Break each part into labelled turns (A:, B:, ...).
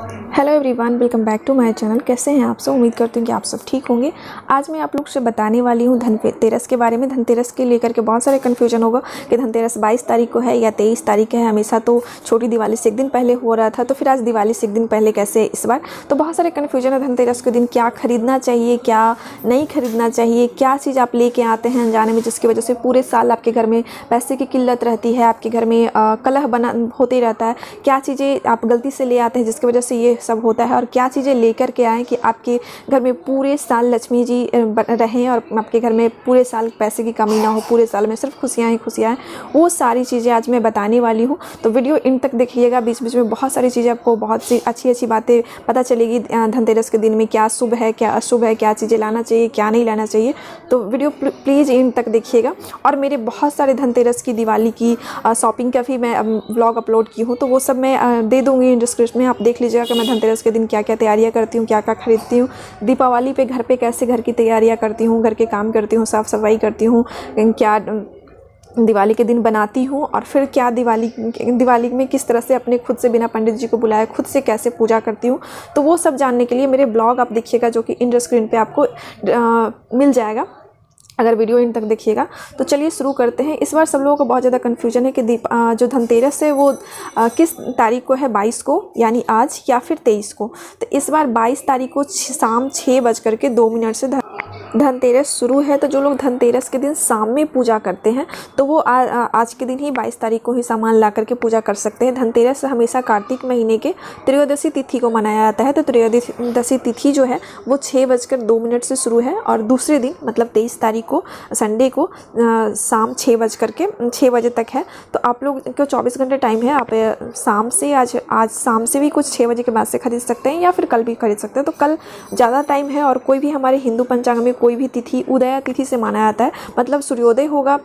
A: Hello everyone, welcome back to my channel. कैसे हैं आप सब? उम्मीद करती हूँ कि आप सब ठीक होंगे। आज मैं आप लोग से बताने वाली हूँ धनतेरस के बारे में। धनतेरस के लेकर के बहुत सारे कन्फ्यूजन होगा कि धनतेरस 22 तारीख को है या 23 तारीख है। हमेशा तो छोटी दिवाली से एक दिन पहले हो रहा था, तो फिर आज दिवाली से एक दिन पहले कैसे इस बार? तो बहुत सारे कन्फ्यूजन है धनतेरस के दिन। क्या खरीदना चाहिए, क्या नहीं खरीदना चाहिए, क्या चीज़ आप लेके आते हैं अनजाने में जिसकी वजह से पूरे साल आपके घर में पैसे की किल्लत रहती है, आपके घर में कलह बना होते रहता है। क्या चीज़ें आप गलती से ले आते हैं जिसकी वजह से ये सब होता है, और क्या चीज़ें लेकर के आएँ कि आपके घर में पूरे साल लक्ष्मी जी रहें और आपके घर में पूरे साल पैसे की कमी ना हो, पूरे साल में सिर्फ खुशियाँ ही खुशियाँ हैं। वो सारी चीज़ें आज मैं बताने वाली हूँ, तो वीडियो इन तक देखिएगा। बीच बीच में बहुत सारी चीज़ें आपको बहुत सी अच्छी अच्छी बातें पता चलेगी धनतेरस के दिन में। क्या शुभ है, क्या अशुभ है, क्या चीज़ें लाना चाहिए, क्या नहीं लाना चाहिए। तो वीडियो प्लीज़ इन तक देखिएगा। और मेरे बहुत सारे धनतेरस की, दिवाली की शॉपिंग का भी मैं व्लॉग अपलोड की हूँ, तो वो सब मैं दे दूँगी डिस्क्रिप्शन में। आप देख लीजिएगा कि मैं धनतेरस के दिन क्या क्या तैयारियां करती हूँ, क्या क्या खरीदती हूँ। दीपावली पे घर पे कैसे घर की तैयारियां करती हूँ, घर के काम करती हूँ, साफ़ सफाई करती हूँ, क्या दिवाली के दिन बनाती हूँ, और फिर क्या दिवाली में किस तरह से अपने खुद से बिना पंडित जी को बुलाए खुद से कैसे पूजा करती हूँ। तो वो सब जानने के लिए मेरे ब्लॉग आप देखिएगा, जो कि इन स्क्रीन पे आपको मिल जाएगा अगर वीडियो इन तक देखिएगा। तो चलिए शुरू करते हैं। इस बार सब लोगों को बहुत ज़्यादा कन्फ्यूजन है कि जो धनतेरस है वो किस तारीख को है, 22 को यानी आज, या फिर 23 को। तो इस बार 22 तारीख को शाम 6:02 से धनतेरस शुरू है। तो जो लोग धनतेरस के दिन शाम में पूजा करते हैं तो वो आज के दिन ही 22 तारीख को ही सामान ला करके पूजा कर सकते हैं। धनतेरस हमेशा कार्तिक महीने के त्रयोदशी तिथि को मनाया जाता है। तो त्रयोदशी तिथि जो है वो 6:02 से शुरू है, और दूसरे दिन मतलब 23 तारीख को संडे को शाम 6 बजे तक है। तो आप लोग को 24 घंटे टाइम है। आप शाम से आज शाम से भी कुछ 6 बजे के बाद से खरीद सकते हैं, या फिर कल भी खरीद सकते हैं। तो कल ज़्यादा टाइम है। और कोई भी हमारे हिंदू पंचांग में कोई भी तिथि उदया तिथि से माना जाता है, मतलब सूर्योदय होगा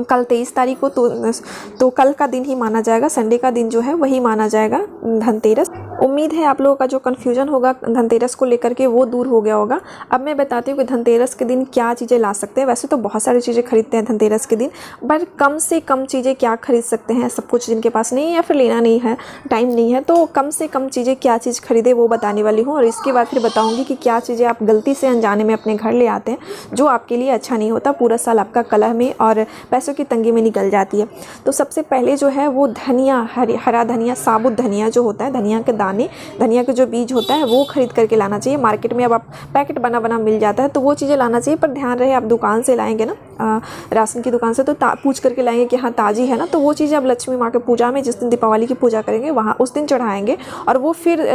A: कल 23 तारीख को, तो कल का दिन ही माना जाएगा। संडे का दिन जो है वही माना जाएगा धनतेरस। उम्मीद है आप लोगों का जो कन्फ्यूजन होगा धनतेरस को लेकर के वो दूर हो गया होगा। अब मैं बताती हूँ कि धनतेरस के दिन क्या चीज़ें ला सकते हैं। वैसे तो बहुत सारी चीज़ें खरीदते हैं धनतेरस के दिन, पर कम से कम चीज़ें क्या खरीद सकते हैं। सब कुछ जिनके पास नहीं है या फिर लेना नहीं है, टाइम नहीं है, तो कम से कम चीज़ें क्या चीज़ खरीदे वो बताने वाली हूँ। और इसके बाद फिर बताऊँगी कि क्या चीज़ें आप गलती से अनजाने में अपने घर ले आते हैं जो आपके लिए अच्छा नहीं होता, पूरा साल आपका कलह में और पैसों की तंगी में निकल जाती है। तो सबसे पहले जो है वो धनिया, हरा धनिया, साबुत धनिया जो होता है, धनिया के दाने, धनिया के जो बीज होता है वो खरीद करके लाना चाहिए। मार्केट में अब आप पैकेट बना मिल जाता है, तो वो चीज़ें लाना चाहिए। पर ध्यान रहे आप दुकान से लाएंगे ना, राशन की दुकान से, तो पूछ करके लाएंगे कि हाँ ताज़ी है ना। तो वो चीज़ें आप लक्ष्मी माँ के पूजा में, जिस दिन दीपावली की पूजा करेंगे वहाँ उस दिन चढ़ाएंगे, और वो फिर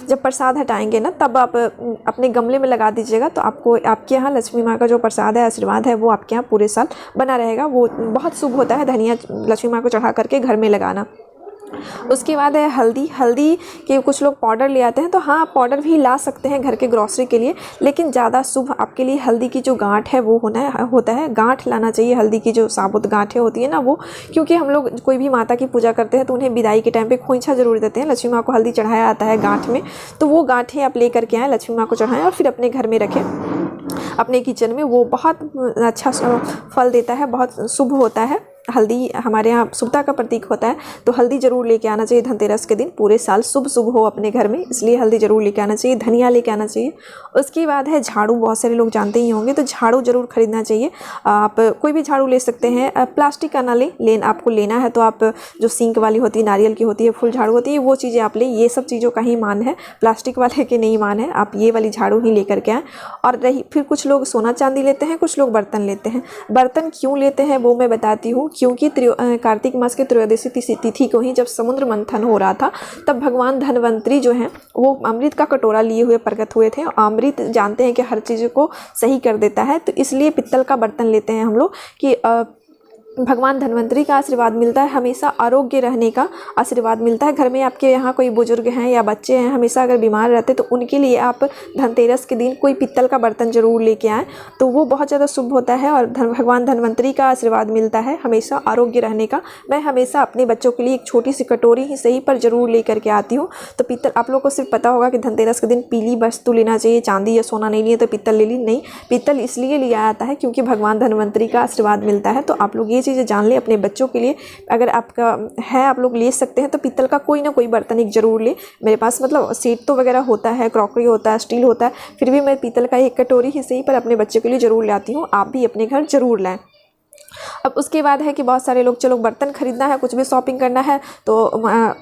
A: जब प्रसाद हटाएंगे ना तब आप अपने गमले में लगा दीजिएगा। तो आपको आपके यहाँ लक्ष्मी माँ का जो प्रसाद है, आशीर्वाद है, वो आपके यहाँ पूरे साल बना रहेगा। वो बहुत शुभ होता है धनिया लक्ष्मी माँ को चढ़ा करके घर में लगाना। उसके बाद है हल्दी के कुछ लोग पाउडर ले आते हैं, तो हाँ पाउडर भी ला सकते हैं घर के ग्रॉसरी के लिए, लेकिन ज़्यादा शुभ आपके लिए हल्दी की जो गांठ है वो होता है। गांठ लाना चाहिए, हल्दी की जो साबुत गांठें होती है ना वो, क्योंकि हम लोग कोई भी माता की पूजा करते हैं तो उन्हें विदाई के टाइम पे खोइंछा जरूर देते हैं। लक्ष्मी माँ को हल्दी चढ़ाया जाता है गांठ में, तो वो गांठें आप ले करके आएँ, लक्ष्मी माँ को चढ़ाएँ और फिर अपने घर में रखें, अपने किचन में। वो बहुत अच्छा फल देता है, बहुत शुभ होता है। हल्दी हमारे यहाँ शुभता का प्रतीक होता है, तो हल्दी जरूर लेके आना चाहिए धनतेरस के दिन। पूरे साल शुभ हो अपने घर में, इसलिए हल्दी जरूर लेके आना चाहिए, धनिया लेके आना चाहिए। उसके बाद है झाड़ू, बहुत सारे लोग जानते ही होंगे, तो झाड़ू जरूर खरीदना चाहिए। आप कोई भी झाड़ू ले सकते हैं, प्लास्टिक का ना आपको लेना है तो आप जो सिंक वाली होती है, नारियल की होती है, फुल झाड़ू होती है, वो चीज़ें आप लें। ये सब चीज़ों का ही मान है, प्लास्टिक वाले के नहीं मान है। आप ये वाली झाड़ू ही लेकर के आएँ। और फिर कुछ लोग सोना चांदी लेते हैं, कुछ लोग बर्तन लेते हैं। बर्तन क्यों लेते हैं वो मैं बताती हूँ। क्योंकि कार्तिक मास के त्रयोदशी तिथि को ही जब समुद्र मंथन हो रहा था, तब भगवान धनवंतरी जो हैं वो अमृत का कटोरा लिए हुए प्रकट हुए थे। अमृत जानते हैं कि हर चीज़ को सही कर देता है, तो इसलिए पित्तल का बर्तन लेते हैं हम लोग कि भगवान धन्वंतरी का आशीर्वाद मिलता है, हमेशा आरोग्य रहने का आशीर्वाद मिलता है। घर में आपके यहाँ कोई बुजुर्ग हैं या बच्चे हैं, हमेशा अगर बीमार रहते तो उनके लिए आप धनतेरस के दिन कोई पित्तल का बर्तन जरूर लेके आएँ, तो वो बहुत ज़्यादा शुभ होता है और भगवान धन्वंतरी का आशीर्वाद मिलता है हमेशा आरोग्य रहने का। मैं हमेशा अपने बच्चों के लिए एक छोटी सी कटोरी ही सही पर जरूर ले करके आती हूँ। तो पित्तल, आप लोगों को सिर्फ पता होगा कि धनतेरस के दिन पीली वस्तु लेना चाहिए, चांदी या सोना नहीं लिए तो पित्तल ले ली, नहीं, पित्तल इसलिए लिया जाता है क्योंकि भगवान धन्वंतरी का आशीर्वाद मिलता है। तो आप लोग ये चीज़ें जान लें अपने बच्चों के लिए। अगर आपका है, आप लोग ले सकते हैं तो पीतल का कोई ना कोई बर्तन एक ज़रूर ले। मेरे पास मतलब सेट तो वगैरह होता है, क्रॉकरी होता है, स्टील होता है, फिर भी मैं पीतल का एक कटोरी ही सही पर अपने बच्चे के लिए ज़रूर लाती हूँ। आप भी अपने घर ज़रूर लाएँ। अब उसके बाद है कि बहुत सारे लोग, चलो बर्तन ख़रीदना है, कुछ भी शॉपिंग करना है तो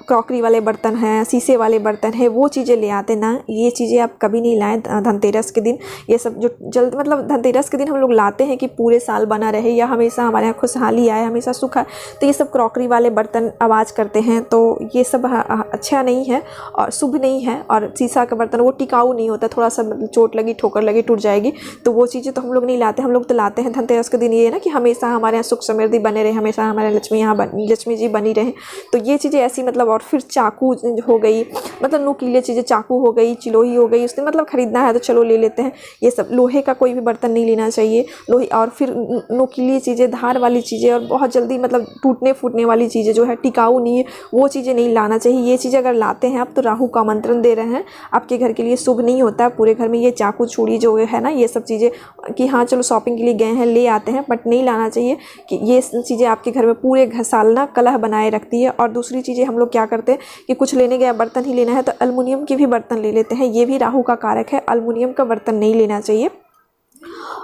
A: क्रॉकरी वाले बर्तन हैं, शीशे वाले बर्तन हैं, वो चीज़ें ले आते ना। ये चीज़ें आप कभी नहीं लाएं धनतेरस के दिन। ये सब जो जल्द मतलब धनतेरस के दिन हम लोग लाते हैं कि पूरे साल बना रहे या हमेशा हमारे यहाँ खुशहाली आए, हमेशा सुख आए, तो ये सब क्रॉकरी वाले बर्तन आवाज़ करते हैं, तो ये सब अच्छा नहीं है और शुभ नहीं है। और शीशा का बर्तन वो टिकाऊ नहीं होता, थोड़ा सा चोट लगी, ठोकर लगी, टूट जाएगी, तो वो चीज़ें तो हम लोग नहीं लाते। हम लोग तो लाते हैं धनतेरस के दिन ये है ना कि हमेशा हमारे यहाँ सुख समृद्धि बने रहे, हमेशा हमारे लक्ष्मी जी बनी रहे। तो ये चीज़ें ऐसी मतलब, और फिर चाकू हो गई, मतलब नुकीले चीज़ें, चाकू हो गई, चिलोही हो गई, उसने मतलब ख़रीदना है तो चलो ले लेते हैं। ये सब लोहे का कोई भी बर्तन नहीं लेना चाहिए, लोहे। और फिर नुकीली चीज़ें, धार वाली चीज़ें और बहुत जल्दी मतलब टूटने फूटने वाली चीज़ें जो है, टिकाऊ नहीं है, वो चीज़ें नहीं लाना चाहिए। ये चीज़ें अगर लाते हैं आप तो राहु का आमंत्रण दे रहे हैं, आपके घर के लिए शुभ नहीं होता है। पूरे घर में ये चाकू छुरी जो है ना, ये सब चीज़ें कि हाँ चलो शॉपिंग के लिए गए हैं ले आते हैं, बट नहीं लाना चाहिए कि ये चीज़ें आपके घर में पूरे घर साल ना कलह बनाए रखती है। और दूसरी चीज़ें हम लोग क्या करते हैं कि कुछ लेने गया, बर्तन ही लेना है तो एल्युमिनियम के भी बर्तन ले लेते हैं, ये भी राहु का कारक है, एल्युमिनियम का बर्तन नहीं लेना चाहिए।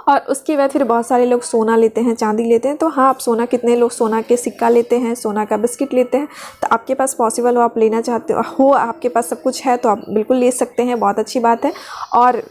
A: और उसके बाद फिर बहुत सारे लोग सोना लेते हैं, चांदी लेते हैं। तो हाँ, आप सोना, कितने लोग सोना के सिक्का लेते हैं, सोना का बिस्किट लेते हैं। तो आपके पास पॉसिबल हो, आप लेना चाहते हो, आपके पास सब कुछ है तो आप बिल्कुल ले सकते हैं, बहुत अच्छी बात है। और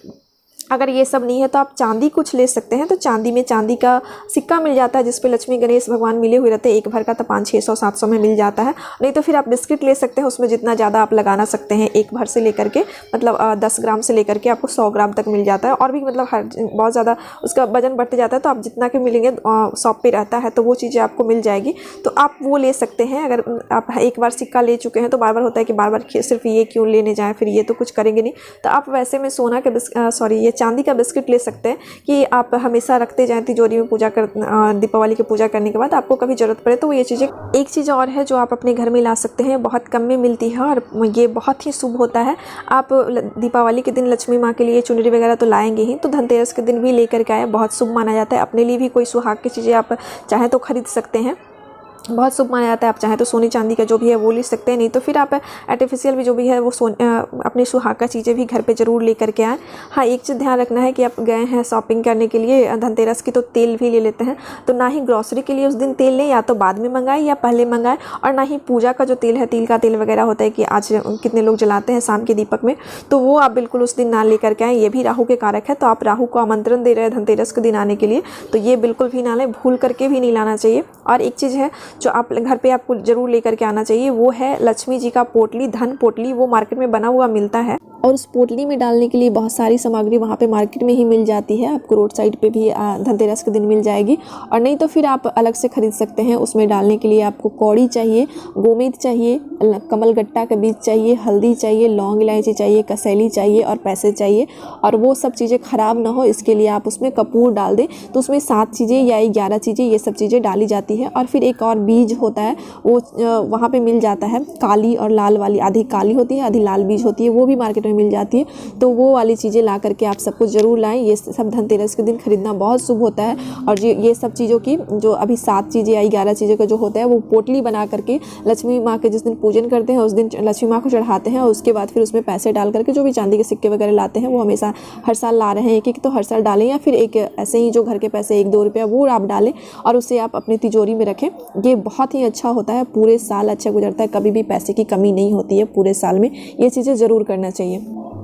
A: अगर ये सब नहीं है तो आप चांदी कुछ ले सकते हैं। तो चांदी में चांदी का सिक्का मिल जाता है जिस पे लक्ष्मी गणेश भगवान मिले हुए रहते हैं, एक भर का तो 500, 600, 700 में मिल जाता है। नहीं तो फिर आप बिस्किट ले सकते हैं, उसमें जितना ज़्यादा आप लगाना सकते हैं, एक भर से लेकर के मतलब 10 ग्राम से लेकर के आपको 100 ग्राम तक मिल जाता है। और भी मतलब बहुत ज़्यादा उसका वजन बढ़ते जाता है, तो आप जितना के मिलेंगे शॉप पर रहता है तो वो चीज़ें आपको मिल जाएगी, तो आप वो ले सकते हैं। अगर आप एक बार सिक्का ले चुके हैं तो बार बार होता है कि बार बार सिर्फ ये क्यों लेने जाएँ, फिर ये तो कुछ करेंगे नहीं। तो आप वैसे में सोना के चांदी का बिस्किट ले सकते हैं कि आप हमेशा रखते जाएं तिजोरी में, पूजा कर दीपावली की पूजा करने के बाद आपको कभी ज़रूरत पड़े तो ये चीज़ें। एक चीज़ और है जो आप अपने घर में ला सकते हैं, बहुत कम में मिलती है और ये बहुत ही शुभ होता है। आप दीपावली के दिन लक्ष्मी माँ के लिए चुनरी वगैरह तो लाएंगे ही, तो धनतेरस के दिन भी लेकर के आए, बहुत शुभ माना जाता है। अपने लिए भी कोई सुहाग की चीज़ें आप चाहें तो खरीद सकते हैं, बहुत शुभ माना जाता है। आप चाहें तो सोने चांदी का जो भी है वो ले सकते हैं, नहीं तो फिर आप आर्टिफिशियल भी जो भी है वो अपनी सुहाग का चीज़ें भी घर पे ज़रूर लेकर के आएँ। हाँ, एक चीज़ ध्यान रखना है कि आप गए हैं शॉपिंग करने के लिए धनतेरस की, तो तेल भी ले लेते हैं। तो ना ही ग्रॉसरी के लिए उस दिन तेल लें, या तो बाद में मंगाएं या पहले मंगाएं। और ना ही पूजा का जो तेल है, तिल का तेल वगैरह होता है कि आज कितने लोग जलाते हैं शाम के दीपक में, तो वो आप बिल्कुल उस दिन ना लेकर के आएँ, ये भी राहु के कारक है। तो आप राहु को आमंत्रण दे रहे हैं धनतेरस के दिन आने के लिए, तो ये बिल्कुल भी ना लें, भूल करके भी नहीं लाना चाहिए। और एक चीज़ है जो आप घर पे आपको ज़रूर लेकर के आना चाहिए, वो है लक्ष्मी जी का पोटली, धन पोटली। वो मार्केट में बना हुआ मिलता है और उस पोटली में डालने के लिए बहुत सारी सामग्री वहाँ पे मार्केट में ही मिल जाती है। आपको रोड साइड पे भी धनतेरस के दिन मिल जाएगी, और नहीं तो फिर आप अलग से ख़रीद सकते हैं। उसमें डालने के लिए आपको कौड़ी चाहिए, गोमेद चाहिए, कमलगट्टा का बीज चाहिए, हल्दी चाहिए, लौंग इलायची चाहिए, कसैली चाहिए और पैसे चाहिए। और वो सब चीज़ें ख़राब ना हो इसके लिए आप उसमें कपूर डाल दें, तो उसमें 7 चीज़ें या 11 चीज़ें ये सब चीज़ें डाली जाती है। और फिर एक और बीज होता है, वो वहाँ पे मिल जाता है, काली और लाल वाली, आधी काली होती है आधी लाल बीज होती है, वो भी मार्केट में मिल जाती है। तो वो वाली चीज़ें ला करके आप सबको ज़रूर लाएं। ये सब धनतेरस के दिन खरीदना बहुत शुभ होता है। और ये सब चीज़ों की जो अभी 7 चीज़ें या 11 चीज़ों का जो होता है, वो पोटली बना करके लक्ष्मी माँ के जिस दिन पूजन करते हैं उस दिन लक्ष्मी माँ को चढ़ाते हैं। और उसके बाद फिर उसमें पैसे डाल करके, जो भी चांदी के सिक्के वगैरह लाते हैं वो हमेशा हर साल ला रहे हैं, एक तो हर साल डालें, या फिर एक ऐसे ही जो घर के पैसे 1-2 रुपया वो आप डालें और उसे आप अपनी तिजोरी में रखें। ये बहुत ही अच्छा होता है, पूरे साल अच्छा गुजरता है, कभी भी पैसे की कमी नहीं होती है पूरे साल में। ये चीज़ें ज़रूर करना चाहिए।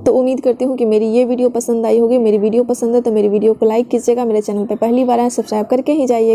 A: तो उम्मीद करती हूँ कि मेरी ये वीडियो पसंद आई होगी। मेरी वीडियो पसंद है तो मेरी वीडियो को लाइक कीजिएगा, मेरे चैनल पर पहली बार आए सब्सक्राइब करके ही जाइए।